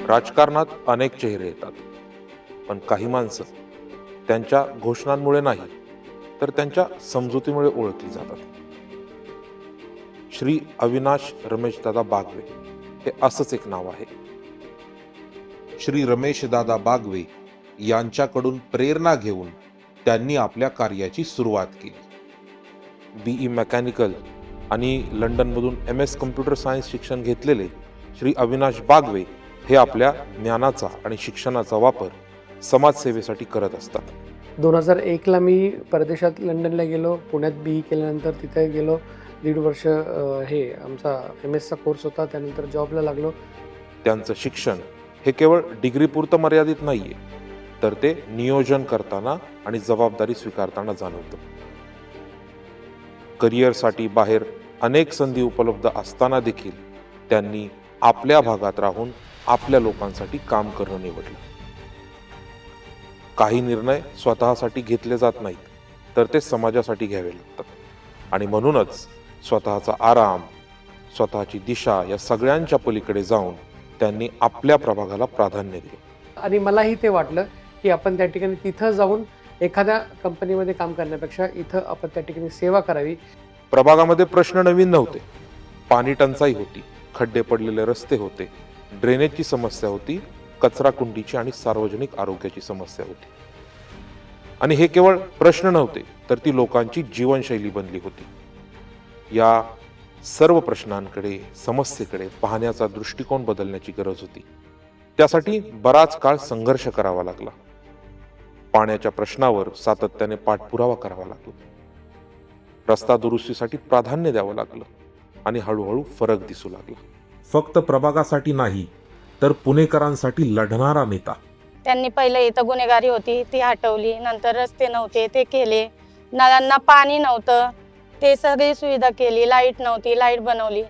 राजकारणात अनेक चेहरे येतात, पण काही माणसं त्यांच्या घोषणांमुळे नाही तर त्यांच्या समजुतीमुळे ओळखली जातात. श्री अविनाश रमेशदादा बागवे हे असंच एक नाव आहे. श्री रमेशदादा बागवे यांच्याकडून प्रेरणा घेऊन त्यांनी आपल्या कार्याची सुरुवात केली. BE मेकॅनिकल आणि लंडनमधून MS कम्प्युटर सायन्स शिक्षण घेतलेले श्री अविनाश बागवे हे आपल्या ज्ञानाचा आणि शिक्षणाचा वापर समाजसेवेसाठी करत असतात. 2001ला मी परदेशात लंडनला गेलो. पुण्यात BE केल्यानंतर तिथे गेलो. 1.5 वर्ष हे आमचा MSचा कोर्स होता. त्यानंतर जॉबला लागलो. त्यांचं शिक्षण हे केवळ डिग्रीपुरतं मर्यादित नाहीये, तर ते नियोजन करताना आणि जबाबदारी स्वीकारताना जाणवतं. करिअरसाठी बाहेर अनेक संधी उपलब्ध असताना देखील त्यांनी आपल्या भागात राहून आपल्या लोकांसाठी काम करणं निवडलं. काही निर्णय स्वतःसाठी घेतले जात नाहीत, तर ते समाजासाठी घ्यावे लागतात. आणि म्हणूनच स्वतःचा आराम, स्वतःची दिशा या सगळ्यांच्या पलीकडे जाऊन त्यांनी आपल्या प्रभागाला प्राधान्य दिले. आणि मलाही ते वाटलं की आपण त्या ठिकाणी तिथं जाऊन एखाद्या कंपनीमध्ये काम करण्यापेक्षा इथं आपण त्या ठिकाणी सेवा करावी. प्रभागामध्ये प्रश्न नवीन नव्हते. पाणी टंचाई होती, खड्डे पडलेले रस्ते होते, ड्रेनेजची समस्या होती, कचरा कुंडीची आणि सार्वजनिक आरोग्याची समस्या होती. आणि हे केवळ प्रश्न नव्हते, तर ती लोकांची जीवनशैली बनली होती. या सर्व प्रश्नांकडे, समस्येकडे पाहण्याचा दृष्टिकोन बदलण्याची गरज होती. त्यासाठी बराच काळ संघर्ष करावा लागला. पाण्याच्या प्रश्नावर सातत्याने पाठपुरावा करावा लागला. रस्ता दुरुस्तीसाठी प्राधान्य द्यावं लागलं आणि हळूहळू फरक दिसू लागला. फक्त प्रभागासाठी नाही, तर पुणेकरांसाठी लढणारा नेता. त्यांनी पहिले इथं गुन्हेगारी होती ती हटवली, नंतर रस्ते नव्हते ते केले, नळांना पाणी नव्हतं ते सगळी सुविधा केली, लाईट नव्हती लाईट बनवली.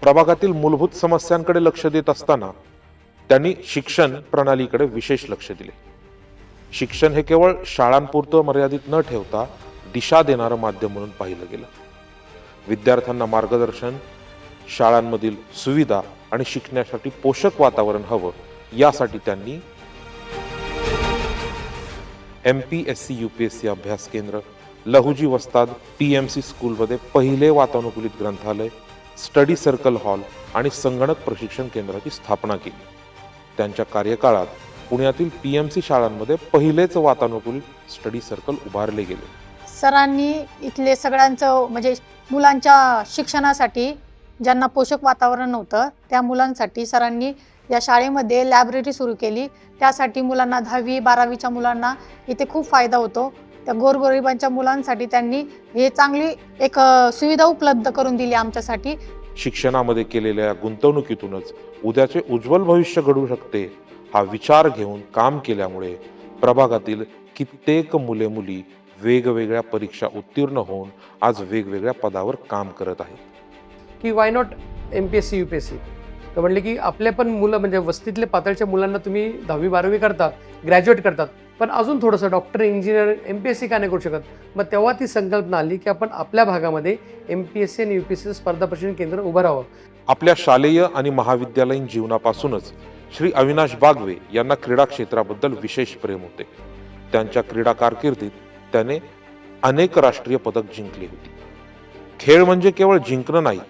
प्रभागातील मूलभूत समस्यांकडे लक्ष देत असताना त्यांनी शिक्षण प्रणालीकडे विशेष लक्ष दिले. शिक्षण हे केवळ शाळांपुरतं मर्यादित न ठेवता दिशा देणारं माध्यम म्हणून पाहिलं गेलं. विद्यार्थ्यांना मार्गदर्शन, शाळांमधील सुविधा आणि शिकण्यासाठी पोषक वातावरण हवं, यासाठी त्यांनी MPSC UPSC अभ्यास केंद्र, लहुजी वस्ताद TMC स्कूलमध्ये पहिले वातानुकूलित ग्रंथालय, स्टडी सर्कल हॉल आणि संगणक प्रशिक्षण केंद्राची स्थापना केली. त्यांच्या कार्यकाळात पुण्यातील PMC शाळांमध्ये पहिलेच वातानुकूलित स्टडी सर्कल उभारले गेले. सरांनी इथले सगळ्यांचं म्हणजे मुलांच्या शिक्षणासाठी ज्यांना पोषक वातावरण नव्हतं त्या मुलांसाठी सरांनी या शाळेमध्ये लायब्ररी सुरू केली. त्यासाठी मुलांना 10वी-12वीच्या मुलांना इथे खूप फायदा होतो. त्या गोरगरिबांच्या मुलांसाठी त्यांनी हे चांगली एक सुविधा उपलब्ध करून दिली आमच्यासाठी. शिक्षणामध्ये केलेल्या गुंतवणुकीतूनच उद्याचे उज्ज्वल भविष्य घडू शकते हा विचार घेऊन काम केल्यामुळे प्रभागातील कित्येक मुले मुली वेगवेगळ्या परीक्षा उत्तीर्ण होऊन आज वेगवेगळ्या पदावर काम करत आहेत. की वाय नॉट MPSC UPSC. तर म्हणले की आपले पण मुलं म्हणजे वस्तीतले पातळच्या मुलांना तुम्ही 10वी-12वी करतात, ग्रॅज्युएट करतात, पण अजून थोडंसं डॉक्टर, इंजिनियर, MPSC का नाही करू शकत. मग तेव्हा ती संकल्पना आली की आपण आपल्या भागामध्ये MPSC आणि UPSC स्पर्धा परीक्षण केंद्र उभं राहावं. आपल्या शालेय आणि महाविद्यालयीन जीवनापासूनच श्री अविनाश बागवे यांना क्रीडा क्षेत्राबद्दल विशेष प्रेम होते. त्यांच्या क्रीडा कारकिर्दीत त्याने अनेक राष्ट्रीय पदक जिंकली होती. खेळ म्हणजे केवळ जिंकणं नाही,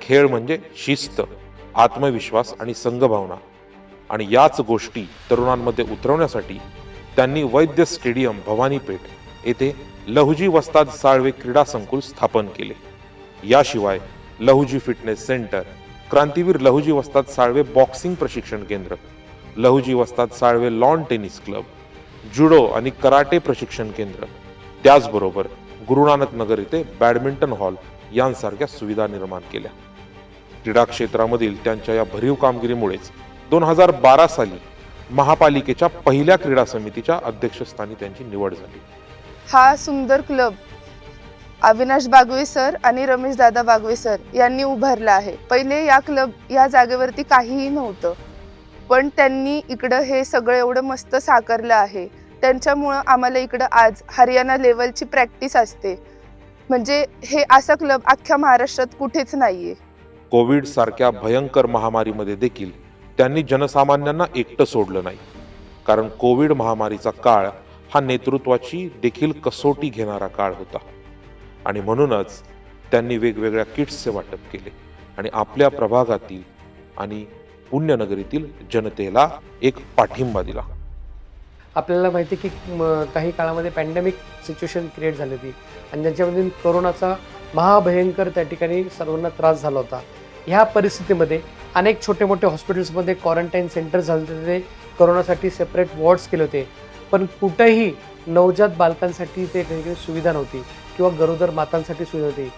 खेळ म्हणजे शिस्त, आत्मविश्वास आणि संघभावना. आणि याच गोष्टी तरुणांमध्ये उतरवण्यासाठी त्यांनी वैद्य स्टेडियम भवानीपेठ येथे लहुजी वस्ताद साळवे क्रीडा संकुल स्थापन केले. याशिवाय लहुजी फिटनेस सेंटर, क्रांतीवीर लहुजी वस्ताद साळवे बॉक्सिंग प्रशिक्षण केंद्र, लहुजी वस्ताद साळवे लॉन टेनिस क्लब, जुडो आणि कराटे प्रशिक्षण केंद्र, त्याचबरोबर गुरुनानक नगर येथे बॅडमिंटन हॉल यांसारख्या सुविधा निर्माण केल्या. क्रीडा क्षेत्रामधील त्यांच्या या भरीव कामगिरीमुळेच 2012 साली महापालिकेच्या पहिल्या क्रीडा समितीच्या अध्यक्षस्थानी त्यांची निवड झाली. हा सुंदर क्लब अविनाश बागवे सर आणि रमेश दादा बागवे सर यांनी उभारला आहे. पहिले या जागेवरती काहीही नव्हतं, पण त्यांनी इकडं हे सगळं एवढं मस्त साकारलं आहे. त्यांच्यामुळं आम्हाला इकडं आज हरियाणा लेवलची प्रॅक्टिस असते. म्हणजे हे असा क्लब अख्ख्या महाराष्ट्रात कुठेच नाहीये. कोविड सारख्या भयंकर महामारीमध्ये देखील त्यांनी जनसामान्यांना एकटं सोडलं नाही, कारण कोविड महामारीचा काळ हा नेतृत्वाची देखील कसोटी घेणारा काळ होता आणि म्हणूनच त्यांनी वेगवेगळ्या किट्सचे वाटप केले आणि आपल्या प्रभागातील आणि पुण्यनगरीतील जनतेला एक पाठिंबा दिला. आपल्याला माहिती आहे की काही काळामध्ये पॅन्डेमिक सिच्युएशन क्रिएट झाली होती आणि ज्याच्यामध्ये कोरोनाचा महाभयंकर त्या ठिकाणी सर्वांना त्रास झाला होता. ह्या परिस्थितीमध्ये अनेक छोटे मोठे हॉस्पिटल्समध्ये क्वारंटाईन सेंटर झाले होते, कोरोनासाठी सेपरेट वॉर्ड्स केले होते, पण कुठेही नवजात बालकांसाठी ते काही सुविधा नव्हती किंवा गरोदर मातांसाठी सुविधा होती.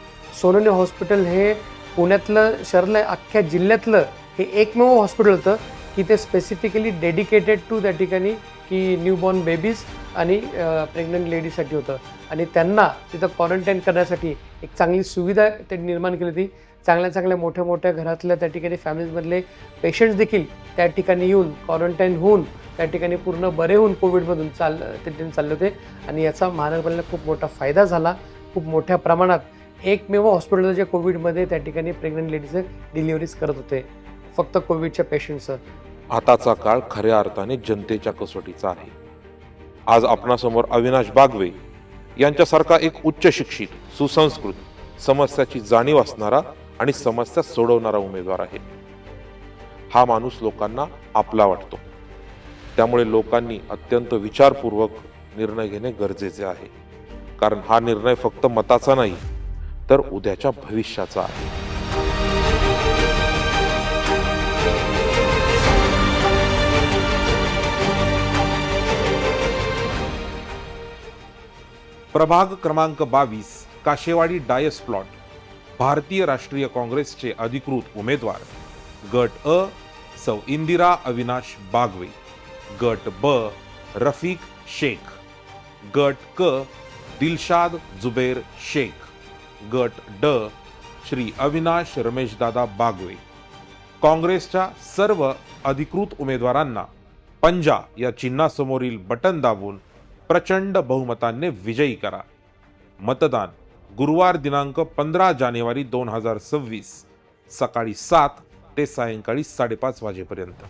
सोनोनी हॉस्पिटल हे पुण्यातलं शहरातलं अख्ख्या जिल्ह्यातलं हे एकमेव हॉस्पिटल होतं की ते स्पेसिफिकली डेडिकेटेड टू त्या ठिकाणी की न्यूबॉर्न बेबीज आणि प्रेग्नंट लेडीजसाठी होतं आणि त्यांना तिथं क्वारंटाईन करण्यासाठी एक चांगली सुविधा त्यांनी निर्माण केली होती. चांगल्या मोठ्या मोठ्या घरातल्या त्या ठिकाणी फॅमिलीजमधले पेशंट्स देखील त्या ठिकाणी येऊन क्वारंटाईन होऊन त्या ठिकाणी पूर्ण बरे होऊन कोविडमधून चालले होते आणि याचा महानगरपालिकेला खूप मोठा फायदा झाला. खूप मोठ्या प्रमाणात एकमेव हॉस्पिटल जे कोविडमध्ये त्या ठिकाणी प्रेग्नंट लेडीजचे डिलिव्हरीज करत होते, फक्त कोविडच्या पेशंटचं. आताचा काळ खऱ्या अर्थाने जनतेच्या कसोटीचा आहे. आज आपणासमोर अविनाश बागवे यांच्यासारखा एक उच्च शिक्षित, सुसंस्कृत, समस्याची जाणीव असणारा आणि समस्या सोडवणारा उमेदवार आहे. हा माणूस लोकांना आपला वाटतो, त्यामुळे लोकांनी अत्यंत विचारपूर्वक निर्णय घेणे गरजेचे आहे, कारण हा निर्णय फक्त मताचा नाही तर उद्याच्या भविष्याचा आहे. प्रभाग क्रमांक 22 काशेवाडी डायस प्लॉट, भारतीय राष्ट्रीय काँग्रेसचे अधिकृत उमेदवार गट अ सौ इंदिरा अविनाश बागवे, गट ब रफिक शेख, गट क दिलशाद जुबेर शेख, गट ड श्री अविनाश रमेशदादा बागवे. काँग्रेसच्या सर्व अधिकृत उमेदवारांना पंजा या चिन्हासमोरील बटन दाबून प्रचंड बहुमताने विजयी करा. मतदान गुरुवार दिनांक 15 जानेवारी 2026 सकाळी 7 ते सायंकाळी 5:30 वाजेपर्यंत.